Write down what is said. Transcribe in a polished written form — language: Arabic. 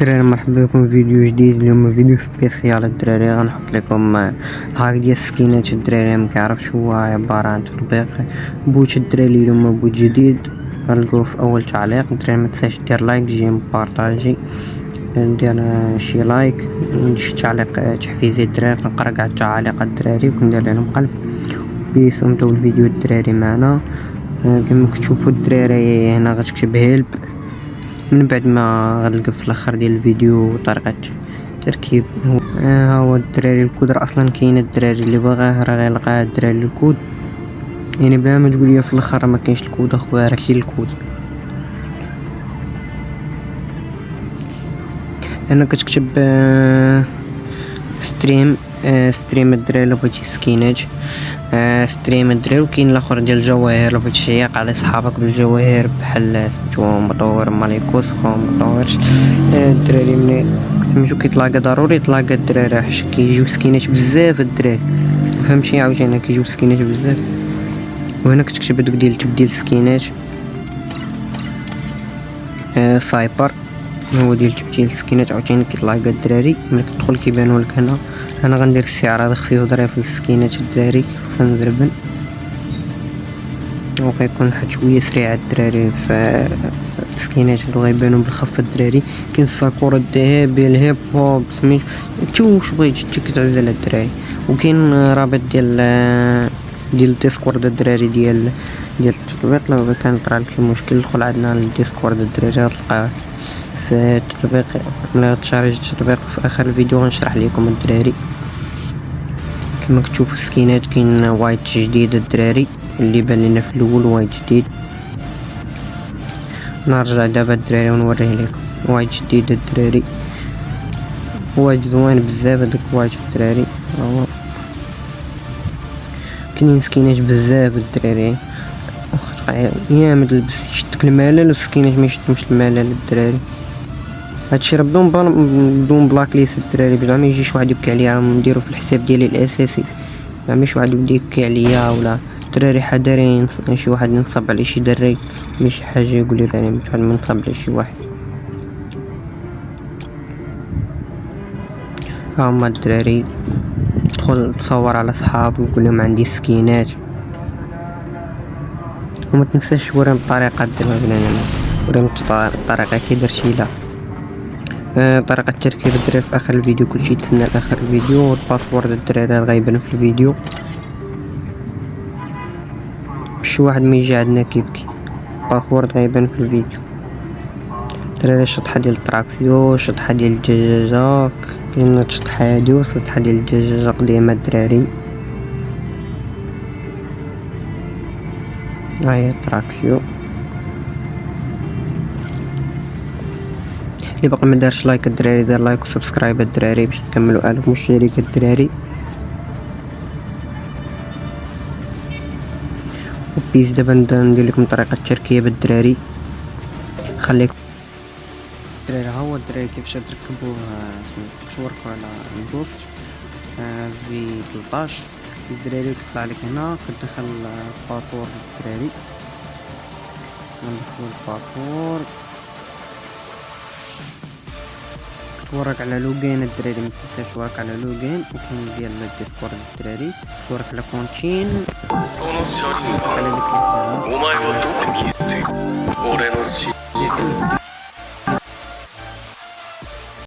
الدراري مرحبا بكم في فيديو جديد. اليوم فيديو سبيسيال الدراري، غنحط لكم الهاك ديال السكينات. الدراري مكيعرفش هو عبارة عن تطبيق بوت. الدراري اليوم بوت جديد غنلقاوه في اول تعليق. الدراري متنساش دير لايك، تجي مبارطاجي، ندير شي لايك، شي تعليق تحفيزي. الدراري كنقرا كاع التعاليق الدراري وكندير لهم قلب. بيسمتو الفيديو الدراري معنا. كما كتشوفوا الدراري هنا غتكتب هيلب، من بعد ما غتلقى في الاخر ديال الفيديو طريقه تركيب. ها هو الدراري الكود راه اصلا كاين. الدراري اللي باغاه راه غيلقاه الدراري الكود، يعني بلا ما تقول لي في الاخر ما كاينش الكود اخويا، راه كاين الكود. هنا كتكتب ستريم. ستريم الدراري لو بغيتي سكينات، ستريم الدراري. وكاين الاخر ديال الجواهر، لو بغيتي تشيق على صحابك بالجواهر بحال سميتو مطور ماليكوس خو مطورش. الدراري ملي سميتو كيتلاقى ضروري يتلاقى الدراري، حيت كيجيو سكينات بزاف الدراري، فهمتي؟ عاوتاني كيجيو سكينات بزاف. وهنا كتكتب هادوك ديال تبديل السكينات. سايبر هو ديال تبديل السكينات، عاوتاني كيتلاقى الدراري ملي كتدخل كيبانو لك هنا. انا غندير استعراض خفيف ظريف للسكينات الدراري فنزربن، وغيكون واحد شويه سريع الدراري في السكينات اللي غيبانو بالخف الدراري. كاين الساكورا الذهبي، الهيب هوب، سميتو واش بغيتي كتعزل الدراري. وكاين رابط ديال الديسكورد الدراري ديال التطبيق. لو كان طرا لك شي مشكل دخل عندنا للديسكورد الدراري، غتلقاه في التطبيق. ملي تشارج التطبيق في اخر الفيديو غنشرح لكم الدراري. كما كتشوفوا السكينات كاين وايت جديد الدراري اللي بان لنا في الاول، وايت جديد. نرجع دابا الدراري ونوريه لكم وايت جديد الدراري، وايت زوين بزاف هذاك وايت الدراري. كاينين سكينات بزاف الدراري، يا متلبس يشدك الملل والسكينات ما يشدهمش الملل الدراري. هادشي راه بدون بلاك ليست الدراري، بلا ما يجي شي واحد يبكي عليا. نديرو في الحساب ديالي الاساسي، زعما شي واحد يبدا يبكي عليا ولا الدراري حذرين شي واحد ينصب على شي دري ولا شي حاجه يقول لي راني شحال من نصب على شي واحد. هما الدراري تدخل تصور على صحابك وقول لهم عندي سكينات، وما تنساش وريهم الطريقه ديرها بنادم، وريهم الطريقه كي درتي لا. طريقه التركيب الدراري في اخر الفيديو، كلشي تسنى لاخر الفيديو. والباسورد الدراري غيبان في الفيديو، شي واحد ما يجي عندنا كيبكي. الباسورد غيبان في الفيديو الدراري. الشطحه ديال التراكسيو، الشطحه ديال الدجاجه، كاين الشطحه هادي والشطحه ديال الدجاجه قديمه الدراري. ها هي التراكسيو. اللي باقي ما دارش لايك الدراري دير لايك وسبسكرايب الدراري باش نكملوا 1000 مشترك الدراري. وبيس دابا نبدا ندير لكم طريقه التركيب الدراري. خليكم الدراري. ها هو الدراري كيفاش تركبوا توركوا على البوست في 13 الدراري. كيطلع لك هنا كتدخل الباسورد الدراري، ندخلوا الباسورد، تورك على لوغين الدراري. متنساش تورك على لوغين. وكاين ديال الديسكورد الدراري تورك على كونتين. على ديك